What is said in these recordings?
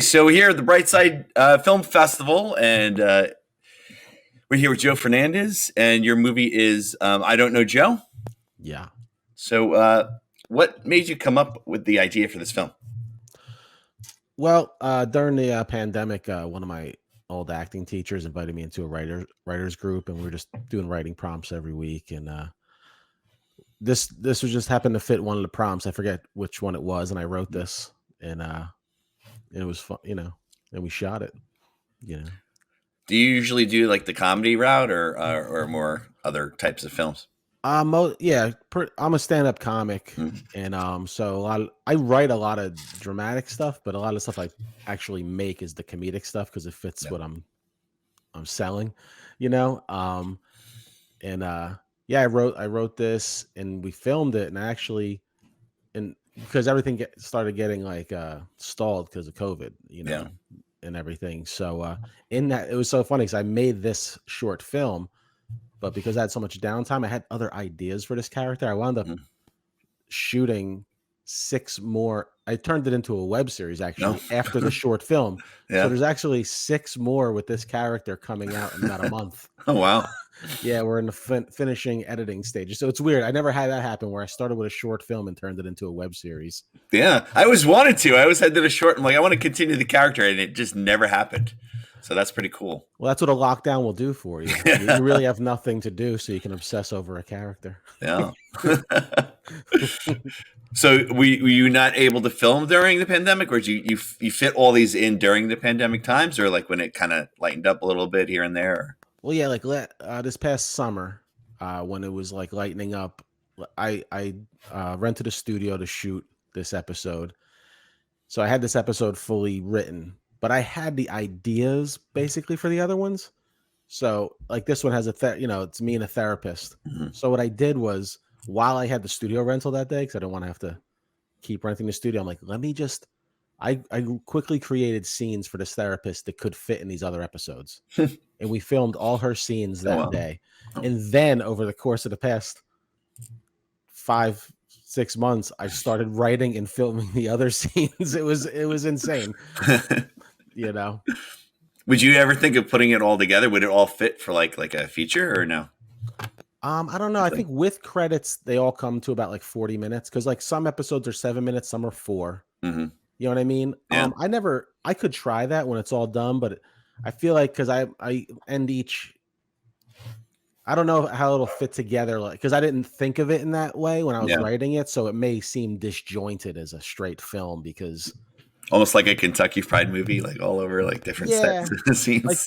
So we're here at the Brightside Film Festival, and we're here with Joe Fernandez, and your movie is I Don't Know Joe. Yeah. So what made you come up with the idea for this film? Well, during the pandemic, one of my old acting teachers invited me into a writers group, and we were just doing writing prompts every week. And this was just happened to fit one of the prompts. I forget which one it was, and I wrote this, and it was fun, and we shot it. Do you usually do like the comedy route, or more other types of films? I'm a stand-up comic, and so I write a lot of dramatic stuff, but a lot of stuff I actually make is the comedic stuff because it fits what I'm selling, you know. And yeah, I wrote this, and we filmed it, and because everything started getting like stalled because of COVID, and everything. So in that, it was so funny because I made this short film. But because I had so much downtime, I had other ideas for this character. I wound up shooting 6 more. I turned it into a web series actually after the short film. Yeah. So there's actually 6 more with this character coming out in about a month. Oh, wow. Yeah, we're in the finishing editing stages. So it's weird. I never had that happen where I started with a short film and turned it into a web series. Yeah, I always wanted to. I always had a short. I'm like, I want to continue the character, and it just never happened. So that's pretty cool. Well, that's what a lockdown will do for you. You really have nothing to do, so you can obsess over a character. Yeah. So were you not able to film during the pandemic, or did you fit all these in during the pandemic times, or like when it kind of lightened up a little bit here and there? Well, yeah, like this past summer, when it was like lightening up, I rented a studio to shoot this episode. So I had this episode fully written, but I had the ideas basically for the other ones. So like this one has it's me and a therapist. So what I did was, while I had the studio rental that day, because I don't want to have to keep renting the studio, I'm like, I quickly created scenes for this therapist that could fit in these other episodes. And we filmed all her scenes that day. And then over the course of the past 5-6 months, I started writing and filming the other scenes. It was insane. Would you ever think of putting it all together? Would it all fit for like a feature, or no? I don't know. I think with credits, they all come to about like 40 minutes. Cause like some episodes are 7 minutes, some are 4. Mm-hmm. You know what I mean? Yeah. I could try that when it's all done, but I feel like, cause I end each, I don't know how it'll fit together. Like, cause I didn't think of it in that way when I was writing it. So it may seem disjointed as a straight film, because almost like a Kentucky Fried Movie, like all over like different sets and scenes. Like,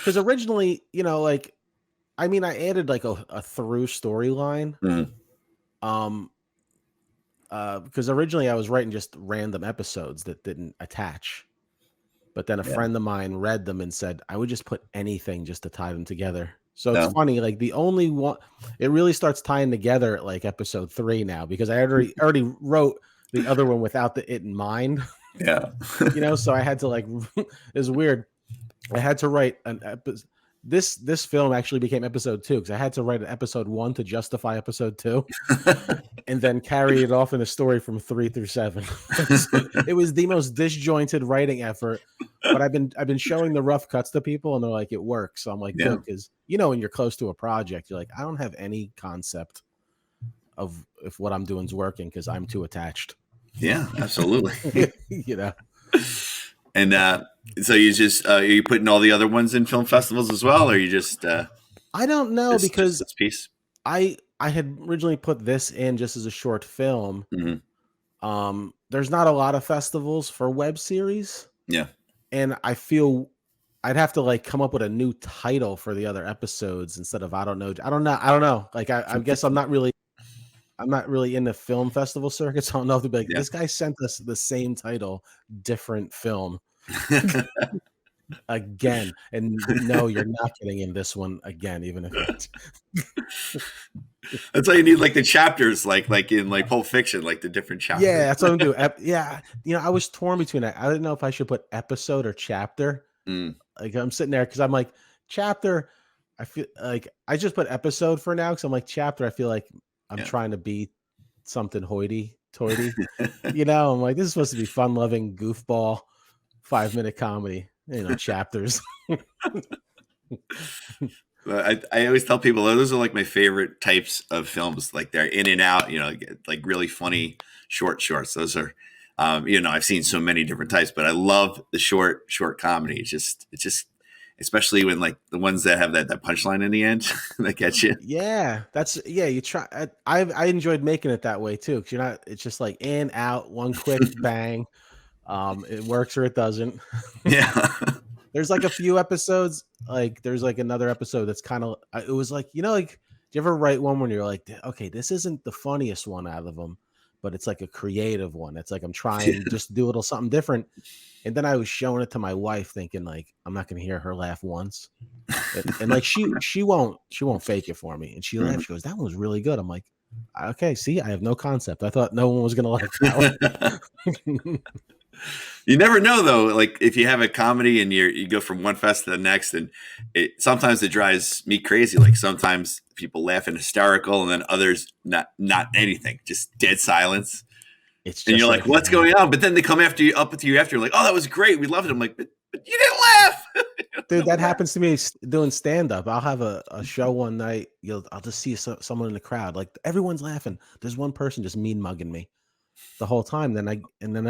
cause originally, I added like a through storyline. Because originally I was writing just random episodes that didn't attach. But then a friend of mine read them and said, I would just put anything just to tie them together. So it's funny, like the only one, it really starts tying together at like episode 3 now, because I already wrote the other one without it in mind. Yeah. So I had to like, it's weird. I had to write an episode. This film actually became episode 2 because I had to write an episode 1 to justify episode 2, and then carry it off in a story from 3 through 7. It was the most disjointed writing effort, but I've been showing the rough cuts to people, and they're like, it works. So I'm like, good, because when you're close to a project, you're like, I don't have any concept of if what I'm doing is working because I'm too attached. Yeah, absolutely. And so you just are you putting all the other ones in film festivals as well, or you just I don't know, because this piece? I had originally put this in just as a short film. There's not a lot of festivals for web series. Yeah. And I feel I'd have to like come up with a new title for the other episodes instead of I don't know. Like I guess I'm not really in the film festival circuit, so I don't know if they'd be like, this guy sent us the same title, different film. Again, and no, you're not getting in this one again, even if it's that's why you need like the chapters, like in like Pulp Fiction, like the different chapters. Yeah, that's what I'm doing. I was torn between that. I didn't know if I should put episode or chapter. Like I'm sitting there because I'm like, chapter, I feel like I just put episode for now because I'm like, chapter, I feel like I'm trying to be something hoity-toity. I'm like, this is supposed to be fun-loving goofball. 5-minute comedy, chapters. I always tell people those are like my favorite types of films. Like they're in and out, like really funny shorts. Those are, I've seen so many different types, but I love the short comedy. It's just, especially when like the ones that have that punchline in the end that gets you. Yeah, you try. I enjoyed making it that way too, because you're not. It's just like in, out, one quick bang. It works or it doesn't. Yeah. There's like a few episodes, like there's like another episode that's kind of. It was like like, do you ever write one when you're like, okay, this isn't the funniest one out of them, but it's like a creative one. It's like I'm trying just to do a little something different. And then I was showing it to my wife, thinking like I'm not gonna hear her laugh once. And like she won't fake it for me. And she laughed. She goes, "That one was really good." I'm like, "Okay, see, I have no concept. I thought no one was gonna like that one." You never know though. Like if you have a comedy and you go from one fest to the next, and sometimes it drives me crazy. Like sometimes people laugh and hysterical, and then others not anything, just dead silence. It's and just you're like, what's going on? But then they come after you, up with you after, like, oh, that was great, we loved it. I'm like, but you didn't laugh. Dude, that happens to me doing stand up. I'll have a show one night. I'll just see someone in the crowd, like everyone's laughing. There's one person just mean mugging me the whole time. Then I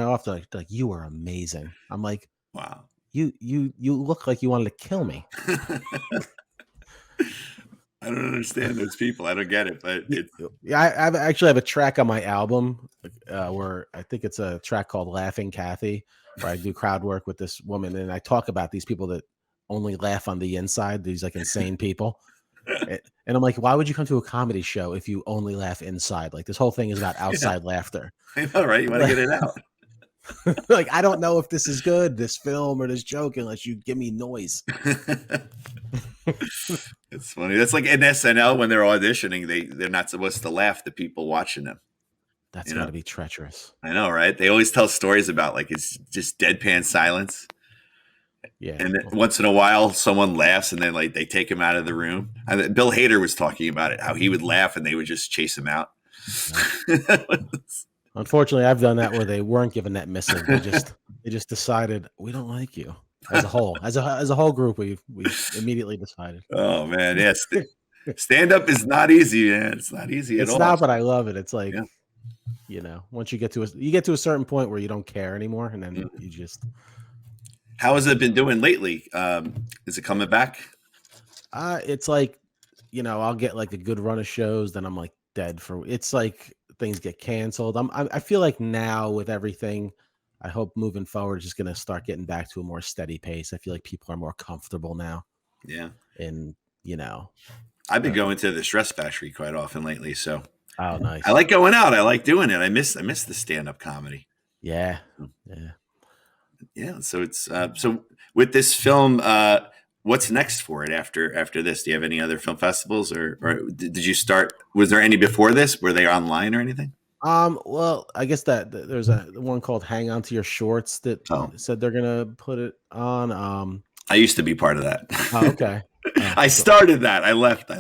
often like, you are amazing. I'm like, wow, you look like you wanted to kill me. I don't understand those people. I don't get it, but I actually have a track on my album where I think it's a track called "Laughing Kathy," where I do crowd work with this woman, and I talk about these people that only laugh on the inside. These like insane people, and I'm like, why would you come to a comedy show if you only laugh inside? Like this whole thing is about outside laughter. I know, right? You want to get it out. Like I don't know if this is good, this film or this joke, unless you give me noise. It's funny. That's like in SNL when they're auditioning, they're not supposed to laugh, the people watching them. That's got to be treacherous. I know, right? They always tell stories about like it's just deadpan silence. Yeah. And then once in a while someone laughs and then like they take him out of the room. And Bill Hader was talking about it, how he would laugh and they would just chase him out. Unfortunately, I've done that where they weren't given that missive. They just decided we don't like you as a whole. As a whole group, we immediately decided. Oh man, yes. Stand up is not easy, man. It's not easy at all. It's not, but I love it. It's like, once you get to a certain point where you don't care anymore, and then you just. How has it been doing lately? Is it coming back? It's like, I'll get like a good run of shows, then I'm like dead for. It's like things get canceled. I feel like now with everything, I hope moving forward is just going to start getting back to a more steady pace. I feel like people are more comfortable now. Yeah. And, I've been going to the Stress Factory quite often lately. So oh, nice. I like going out. I like doing it. I miss the stand-up comedy. Yeah. So it's, so with this film, what's next for it after this? Do you have any other film festivals or did you start, was there any before this? Were they online or anything? Well, I guess that there's one called Hang On to Your Shorts that said they're going to put it on. I used to be part of that. Oh, okay. I started that. I left.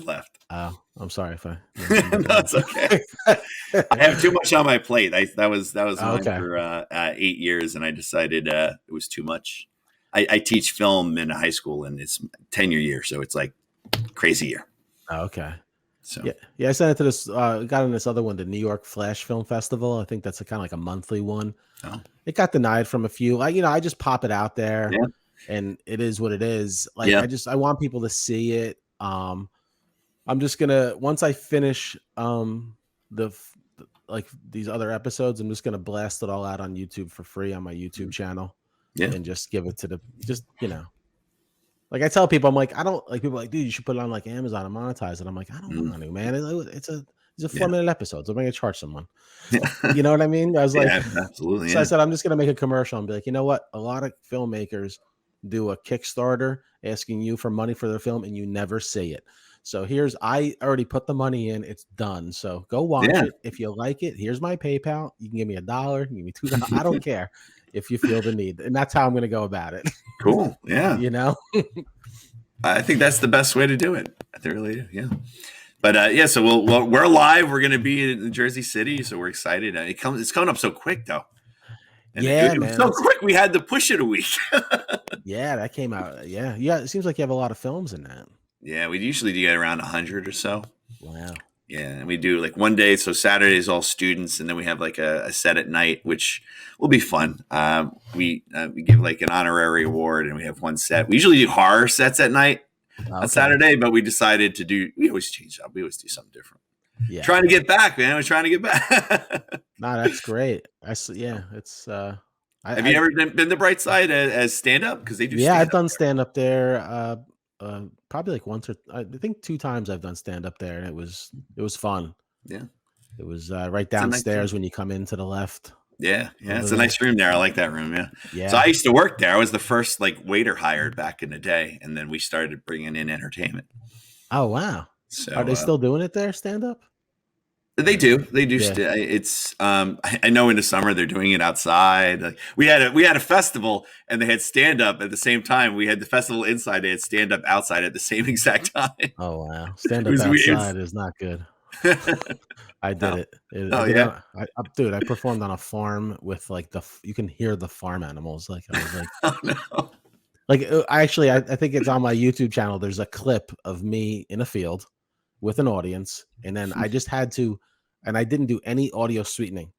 Oh, I'm sorry if I. No, it's okay. I have too much on my plate. That was mine for 8 years, and I decided it was too much. I teach film in a high school, and it's 10-year year, so it's like crazy year. Oh, okay. So yeah, I sent it to this. Got in this other one, the New York Flash Film Festival. I think that's kind of like a monthly one. Oh. It got denied from a few. I just pop it out there, and it is what it is. Like I want people to see it. I'm just gonna once I finish these other episodes, I'm just gonna blast it all out on YouTube for free on my YouTube channel, and just give it to like I tell people, I'm like, I don't like people like, dude, you should put it on like Amazon and monetize it. I'm like, I don't want to, man. It's a 4-minute episode. So I'm gonna charge someone. You know what I mean? I was like, absolutely. So I said, I'm just gonna make a commercial and be like, you know what? A lot of filmmakers do a Kickstarter asking you for money for their film, and you never see it. So I already put the money in. It's done. So go watch it. If you like it, here's my PayPal. You can give me $1. Give me $2. I don't care if you feel the need. And that's how I'm going to go about it. Cool. Yeah. I think that's the best way to do it. I really do. Yeah. But so we're live. We're going to be in Jersey City. So we're excited. It's coming up so quick though. And Yeah, it was man. so That's quick. We had to push it a week. yeah, that came out. Yeah. Yeah. It seems like you have a lot of films in that. Yeah, we usually do get around 100 or so. Wow. Yeah, and we do like one day. So Saturday is all students, and then we have like a set at night, which will be fun. We give like an honorary award, and we have one set. We usually do horror sets at night on Okay. Saturday, but we decided to do. We always change up. We always do something different. Yeah. Trying to get back, man. We're trying to get back. No, that's great. Yeah, it's Have you I ever been to Brightside as stand up? Because they do yeah, stand I've up. done stand up there probably like once or I think two times I've done stand up there and it was fun. Yeah, It was right it's a nice downstairs room. when you come in to the left Yeah, yeah, over it's a there. nice room there. I like that room. Yeah. So I Yeah. used to work there. I was the first like waiter hired back in the day, and then we started bringing in entertainment. Oh wow. Are So they still doing it there stand up? they Or do, they do. yeah. It's I know in the summer they're doing it outside. Like, we had a festival, and they had stand up at the same time. We had the festival inside. They had stand up outside at the same exact time. Oh wow. It Stand up was weird. outside is not good. I did No. it. I Oh did it. yeah. Dude, I performed on a farm with like you can hear the farm animals. Like I was Oh no. I think it's on my YouTube channel. There's a clip of me in a field with an audience, and then I just had to, and I didn't do any audio sweetening,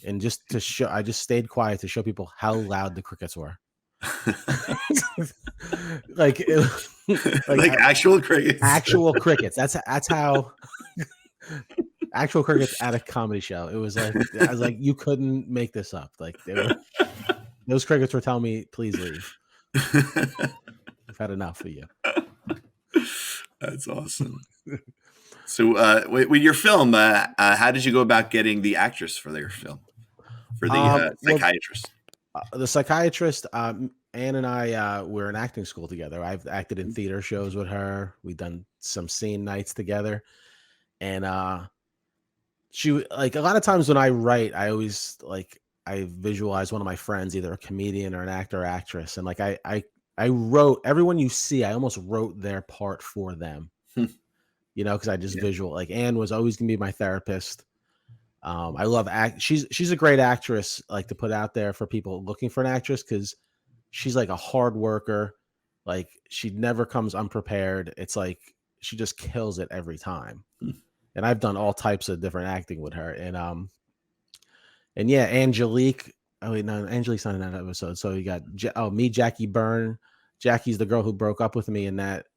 and just to show, I just stayed quiet to show people how loud the crickets were. like, like Like actual crickets. actual crickets. That's how actual crickets at a comedy show. It was like I was like, you couldn't make this up. Like those crickets were telling me, please leave. I've had enough of you. That's awesome. So, with your film, how did you go about getting the actress for your film, for the Well, psychiatrist? the psychiatrist, Anne and I were in acting school together. I've acted in theater shows with her. We've done some scene nights together, and like a lot of times when I write, I always like I visualize one of my friends, either a comedian or an actor or actress, and like I wrote everyone you see. I almost wrote their part for them, Hmm. because I just Yeah. visual like Anne was always gonna be my therapist. I love she's a great actress, like to put out there for people looking for an actress because she's like a hard worker. Like she never comes unprepared. It's like she just kills it every time. Hmm. And I've done all types of different acting with her. And yeah, Angelique. Oh wait, no, Angelique's not in that episode. So you got me, Jackie Byrne. Jackie's the girl who broke up with me, and that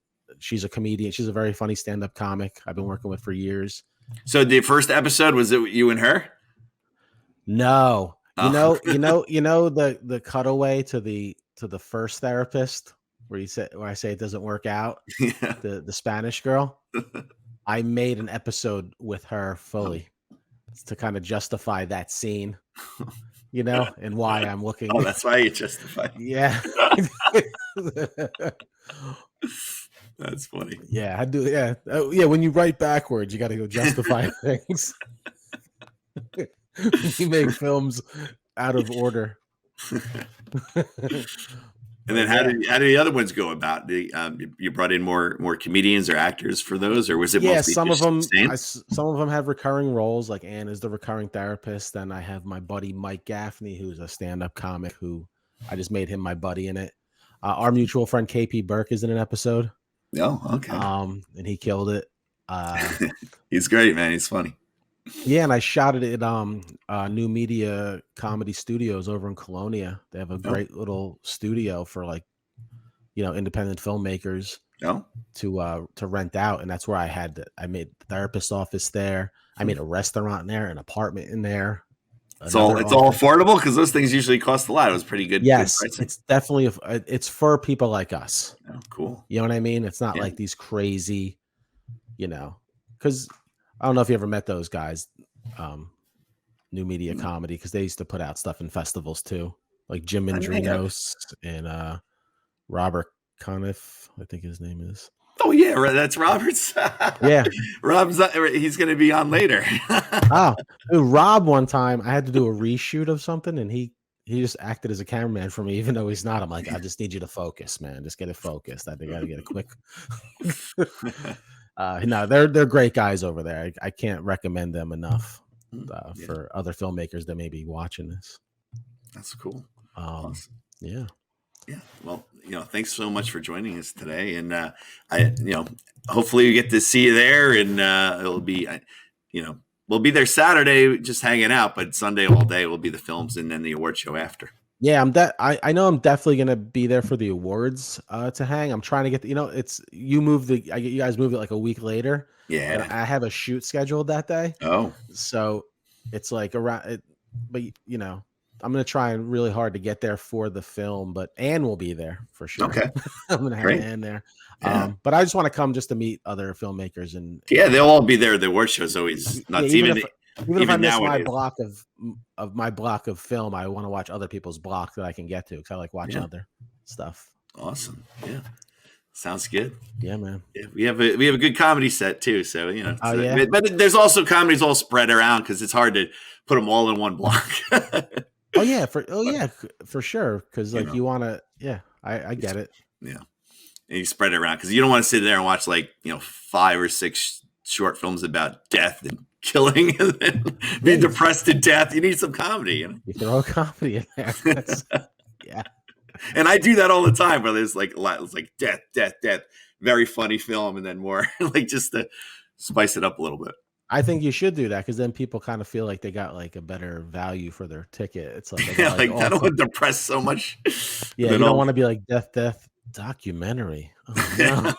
she's a comedian. She's a very funny stand-up comic I've been working with for years. So the first episode, was it you and her? No, Oh. the cutaway to the first therapist where I say it doesn't work out. Yeah. The Spanish girl. I made an episode with her fully to kind of justify that scene, and why I'm looking. Oh, that's why you justify. Yeah. That's funny. Yeah, I do. Yeah. Oh, yeah. When you write backwards, you got to go justify things. You make films out of order. And then how did the other ones go about? You brought in more comedians or actors for those, or was it mostly some of just them the same? some of them have recurring roles, like Anne is the recurring therapist. Then I have my buddy Mike Gaffney, who's a stand-up comic who I just made him my buddy in it. Our mutual friend KP Burke is in an episode. Oh, okay. And he killed it. He's great, man. He's funny. Yeah, and I shot it at New Media Comedy Studios over in Colonia. They have a great little studio for like, independent filmmakers to rent out, and that's where I made the therapist office there. I made a restaurant in there, an apartment in there. It's all affordable because those things usually cost a lot. It was pretty good. Yes, good it's definitely it's for people like us. Oh, cool. You know what I mean? It's not like these crazy, because I don't know if you ever met those guys, New Media Comedy, because they used to put out stuff in festivals too, like Jim Mandrinos and Robert Conniff, I think his name is. Oh yeah, that's Robert's. Yeah, Rob's. He's going to be on later. Dude, Rob, one time I had to do a reshoot of something, and he just acted as a cameraman for me, even though he's not. I'm like, I just need you to focus, man. Just get it focused. I think I got to get it quick. No, they're great guys over there. I can't recommend them enough for other filmmakers that may be watching this. That's cool. Um, Awesome. yeah. Yeah. Well, thanks so much for joining us today. And hopefully we get to see you there. And it'll be, we'll be there Saturday just hanging out, but Sunday all day will be the films and then the award show after. Yeah, I know I'm definitely gonna be there for the awards to hang. I'm trying to get it's you guys moved it like a week later, Yeah. but I have a shoot scheduled that day. Oh, So it's like around it, but I'm gonna try really hard to get there for the film, but Anne will be there for sure. okay. I'm gonna have Great. Anne there. Yeah. But I just want to come just to meet other filmmakers and Yeah. They'll all be there. The award show is always yeah, nuts. even if I miss my Nowadays. block of film, I want to watch other people's block that I can get to because I like watching other stuff. Awesome. Yeah. Sounds good. Yeah, man. Yeah, we have a good comedy set too. So Oh yeah. but there's also comedies all spread around because it's hard to put them all in one block. Oh yeah, for sure. Because like you want to, yeah, I get it. Yeah, and you spread it around because you don't want to sit there and watch 5 or 6 short films about death and killing and then be depressed to death. You need some comedy. You throw a comedy in there. Yeah. And I do that all the time where there's like a lot, it's like death, very funny film, and then more like just to spice it up a little bit. I think you should do that because then people kind of feel like they got like a better value for their ticket. It's like, I don't want to depress so much. Yeah, you don't want to be like death documentary. Oh,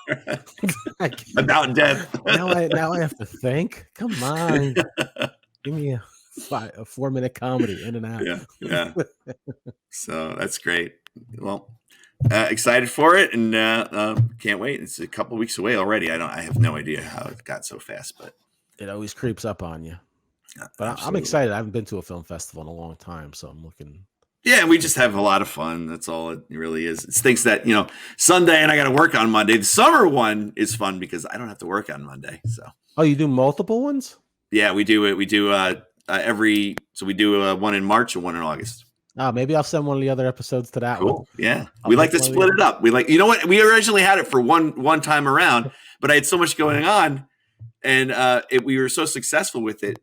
no. About death. now I have to think. Come on, give me a 4-minute comedy in and out. Yeah. So that's great. Well, excited for it, and can't wait. It's a couple weeks away already. I have no idea how it got so fast, but it always creeps up on you. But absolutely. I'm excited. I haven't been to a film festival in a long time, so I'm looking. Yeah, we just have a lot of fun. That's all it really is. It's things that Sunday and I got to work on Monday. The summer one is fun because I don't have to work on Monday. So. Oh, you do multiple ones? Yeah, we do it. We do we do one in March and one in August. Oh, maybe I'll send one of the other episodes to that one. Yeah. We like to split it up. We like, what? We originally had it for one time around, but I had so much going on and we were so successful with it.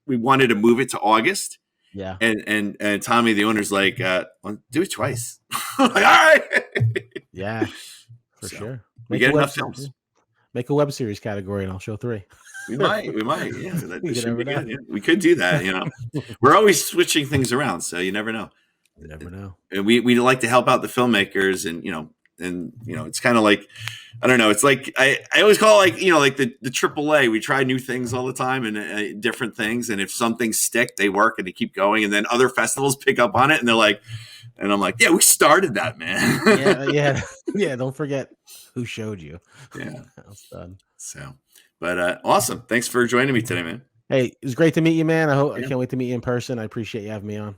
We wanted to move it to August. Yeah. And Tommy, the owner's like, well, do it twice. I'm like, all right. Yeah, for sure. We get enough films. Make a web series category and I'll show 3. We might. Yeah, that should be good. Yeah, we could do that. We're always switching things around, so you never know. You never know. And we like to help out the filmmakers, and it's kind of like, I don't know. It's like I always call it like the AAA. We try new things all the time and different things, and if some things stick, they work and they keep going, and then other festivals pick up on it, and they're like, and I'm like, yeah, we started that, man. Yeah. Don't forget who showed you. Yeah, that's done. So. But awesome. Thanks for joining me today, man. Hey, it was great to meet you, man. I can't wait to meet you in person. I appreciate you having me on.